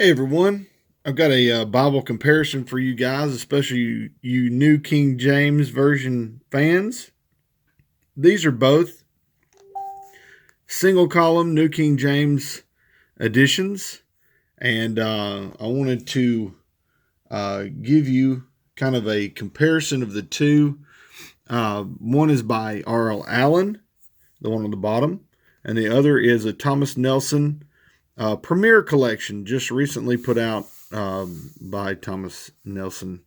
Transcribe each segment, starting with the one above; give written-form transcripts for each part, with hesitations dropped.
Hey everyone, I've got a Bible comparison for you guys, especially you New King James Version fans. These are both single column New King James editions, and I wanted to give you kind of a comparison of the two. One is by R.L. Allen, the one on the bottom, and the other is a Thomas Nelson Premier Collection, just recently put out by Thomas Nelson.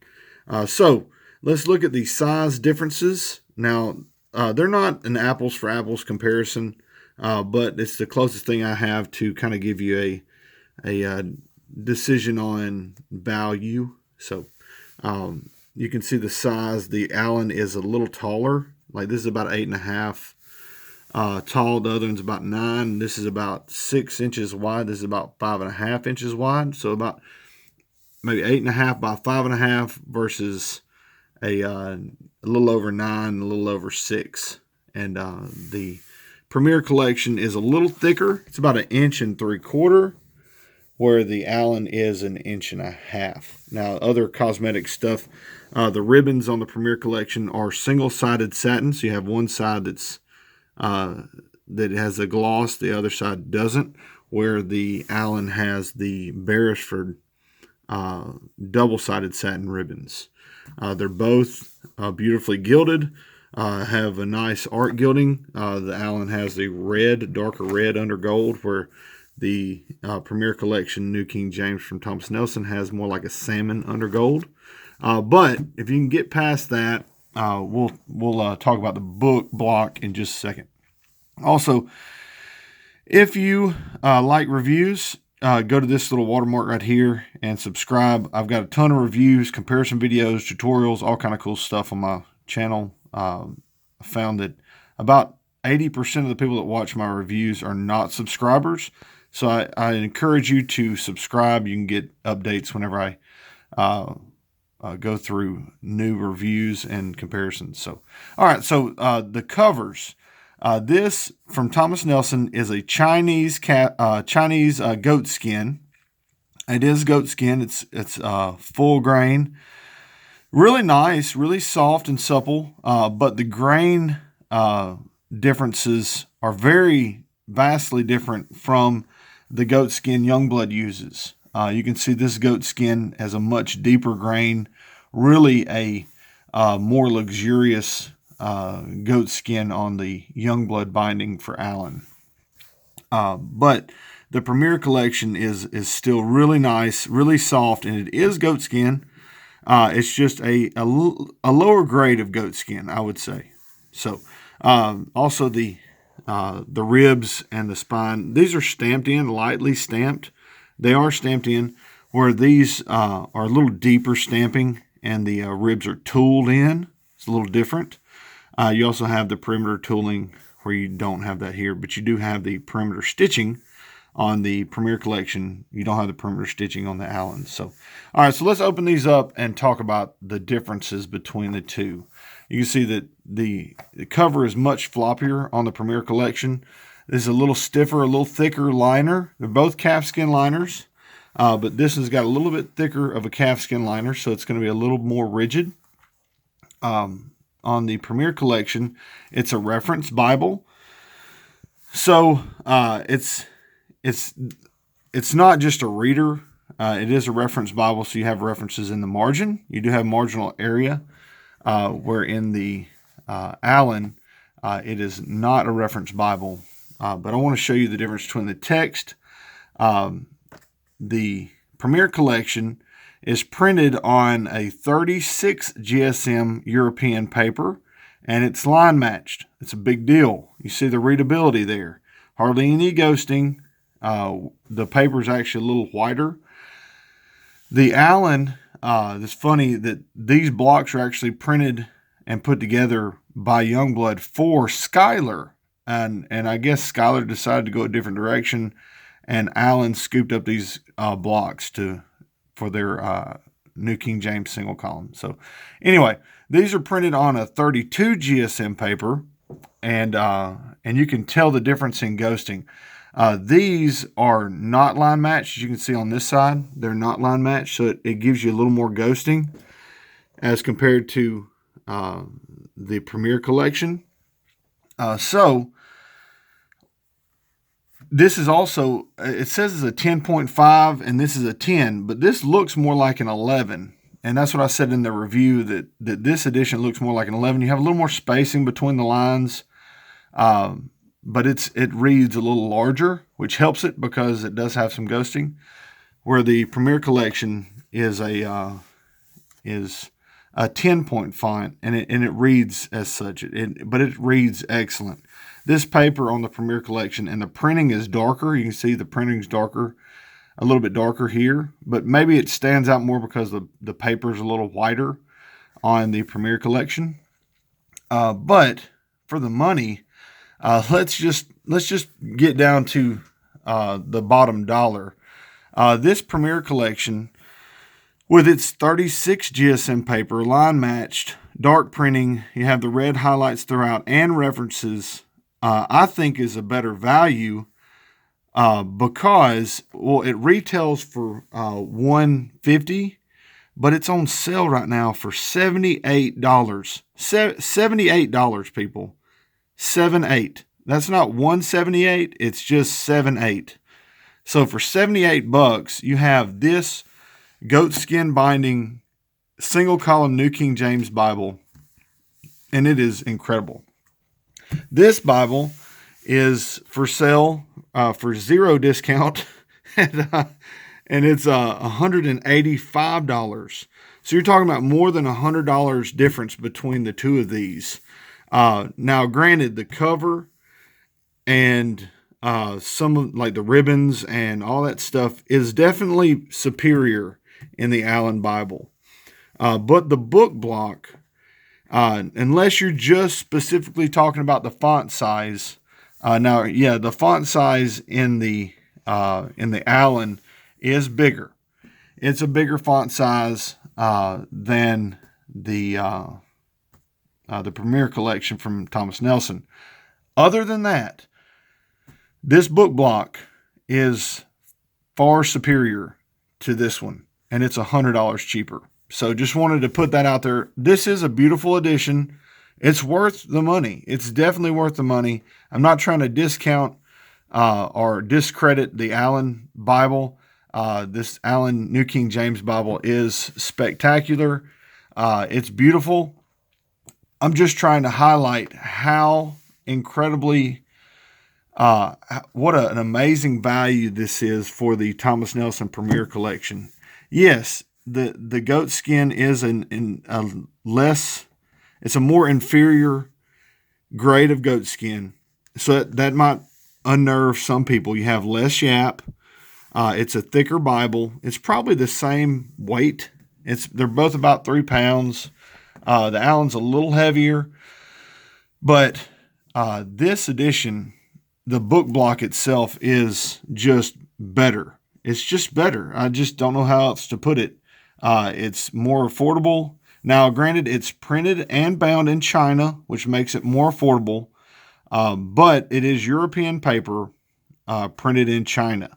So let's look at the size differences. Now, they're not an apples for apples comparison, but it's the closest thing I have to kind of give you a decision on value. So you can see the size. The Allen is a little taller. Like this is about 8.5 tall. The other one's about 9. This is about 6 inches wide. This is about 5.5 inches wide. So about maybe 8.5 by 5.5 versus a little over 9, a little over 6. And the Premier Collection is a little thicker. It's about 1.75 inches, where the Allen is 1.5 inches. Now, other cosmetic stuff. The ribbons on the Premier Collection are single-sided satin. So you have one side that has a gloss, the other side doesn't, where the Allen has the Beresford double-sided satin ribbons. They're both beautifully gilded, have a nice art gilding. The Allen has the red, darker red under gold, where the Premier Collection New King James from Thomas Nelson has more like a salmon under gold. But if you can get past that, we'll talk about the book block in just a second. Also, if you like reviews, go to this little watermark right here and subscribe. I've got a ton of reviews, comparison videos, tutorials, all kind of cool stuff on my channel. I found that about 80% of the people that watch my reviews are not subscribers. So I encourage you to subscribe. You can get updates whenever I go through new reviews and comparisons. So, all right. So the covers. This from Thomas Nelson is a Chinese goat skin. It is goat skin. It's full grain, really nice, really soft and supple. But the grain differences are very vastly different from the goat skin Youngblood uses. You can see this goat skin has a much deeper grain, really a more luxurious goat skin on the Youngblood binding for Allan. But the Premier Collection is still really nice, really soft, and it is goat skin. It's just a lower grade of goat skin, I would say. So also the ribs and the spine, these are stamped in, lightly stamped. They are stamped in, where these are a little deeper stamping, and the ribs are tooled in. It's a little different. You also have the perimeter tooling, where you don't have that here, but you do have the perimeter stitching on the Premier Collection. You don't have the perimeter stitching on the Allen. So, all right, so let's open these up and talk about the differences between the two. You can see that the cover is much floppier on the Premier Collection. This is a little stiffer, a little thicker liner. They're both calfskin liners, but this has got a little bit thicker of a calfskin liner, so it's going to be a little more rigid. On the Premier Collection, it's a reference Bible. So it's not just a reader. It is a reference Bible, so you have references in the margin. You do have marginal area, where in the Allen, it is not a reference Bible. But I want to show you the difference between the text. The Premier Collection is printed on a 36 GSM European paper, and it's line matched. It's a big deal. You see the readability there. Hardly any ghosting. The paper is actually a little whiter. The Allen, it's funny that these blocks are actually printed and put together by Youngblood for Schuyler. And I guess Schuyler decided to go a different direction, and Allen scooped up these blocks for their New King James single column. So anyway, these are printed on a 32 GSM paper, and you can tell the difference in ghosting. These are not line matched. As you can see on this side, they're not line matched, so it gives you a little more ghosting as compared to the Premier Collection. So this is also, it says it's a 10.5 and this is a 10, but this looks more like an 11. And that's what I said in the review, that this edition looks more like an 11. You have a little more spacing between the lines, but it reads a little larger, which helps it because it does have some ghosting. Where the Premier Collection is a 10-point font, and it reads as such. But it reads excellent. This paper on the Premier Collection, and the printing is darker. You can see the printing's darker, a little bit darker here, but maybe it stands out more because the paper's a little whiter on the Premier Collection. But for the money, let's just get down to the bottom dollar. This Premier Collection, with its 36 GSM paper, line matched, dark printing, you have the red highlights throughout, and references, I think is a better value because, well, it retails for $150, but it's on sale right now for $78. $78, people. 78. That's not $178. It's just 78. So for $78, you have this goat skin binding single column New King James Bible, and it is incredible. This Bible is for sale for zero discount, and it's $185. So you're talking about more than $100 difference between the two of these. Now, granted, the cover and some of like the ribbons and all that stuff is definitely superior in the Allan Bible. But the book block, unless you're just specifically talking about the font size, the font size in the Allan is bigger. It's a bigger font size than the Premier Collection from Thomas Nelson. Other than that, this book block is far superior to this one, and it's $100 cheaper. So just wanted to put that out there. This is a beautiful edition. It's worth the money. It's definitely worth the money. I'm not trying to discount or discredit the Allan Bible. This Allan New King James Bible is spectacular. It's beautiful. I'm just trying to highlight how incredibly, what an amazing value this is for the Thomas Nelson Premier Collection. Yes, the goat skin is it's a more inferior grade of goat skin. So that might unnerve some people. You have less yap. It's a thicker Bible. It's probably the same weight. They're both about 3 pounds. The Allan's a little heavier, but this edition, the book block itself is just better. It's just better. I just don't know how else to put it. It's more affordable. Now, granted, it's printed and bound in China, which makes it more affordable, but it is European paper printed in China,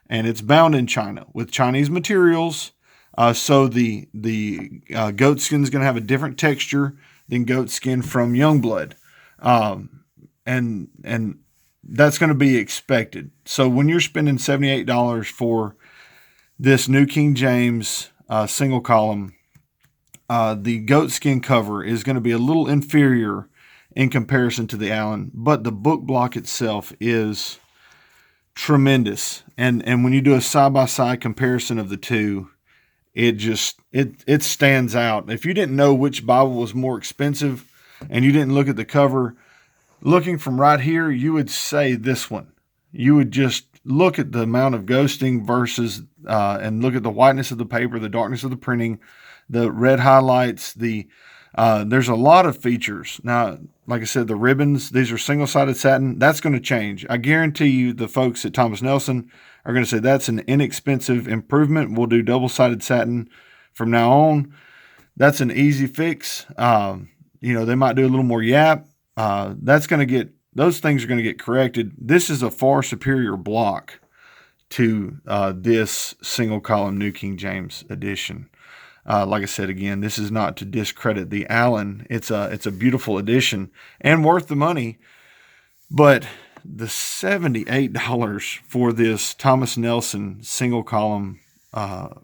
and it's bound in China with Chinese materials. So the goat skin is going to have a different texture than goat skin from Youngblood, and that's going to be expected. So when you're spending $78 for this New King James single column, the goat skin cover is going to be a little inferior in comparison to the Allan, but the book block itself is tremendous. And when you do a side-by-side comparison of the two, it stands out. If you didn't know which Bible was more expensive and you didn't look at the cover, looking from right here, you would say this one. You would just look at the amount of ghosting versus, and look at the whiteness of the paper, the darkness of the printing, the red highlights, there's a lot of features. Now, like I said, the ribbons, these are single-sided satin. That's going to change. I guarantee you the folks at Thomas Nelson are going to say that's an inexpensive improvement. We'll do double-sided satin from now on. That's an easy fix. They might do a little more yap. That's going to those things are going to get corrected. This is a far superior block to this single column New King James edition. Like I said, again, this is not to discredit the Allan. It's a beautiful edition and worth the money. But the $78 for this Thomas Nelson single column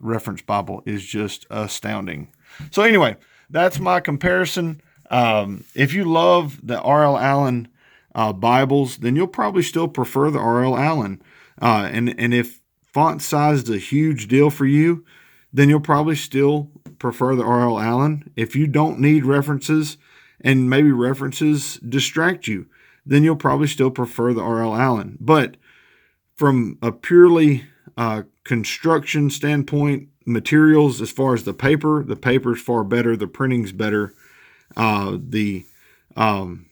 reference Bible is just astounding. So anyway, that's my comparison. If you love the R.L. Allan Bibles, then you'll probably still prefer the R.L. Allan. And if font size is a huge deal for you, then you'll probably still prefer the R.L. Allan. If you don't need references and maybe references distract you, then you'll probably still prefer the R.L. Allan. But from a purely construction standpoint, materials, as far as the paper is far better. The printing's better. The amount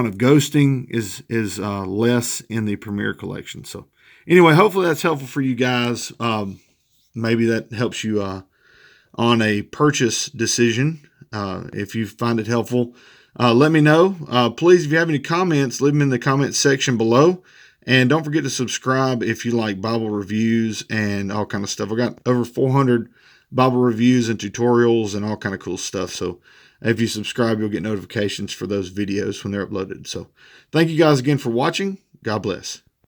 of ghosting is less in the Premier collection. So anyway, hopefully that's helpful for you guys. Maybe that helps you on a purchase decision. If you find it helpful, let me know. Please, if you have any comments, leave them in the comment section below. And don't forget to subscribe if you like Bible reviews and all kind of stuff. I got over 400 Bible reviews and tutorials and all kind of cool stuff. So if you subscribe, you'll get notifications for those videos when they're uploaded. So thank you guys again for watching. God bless.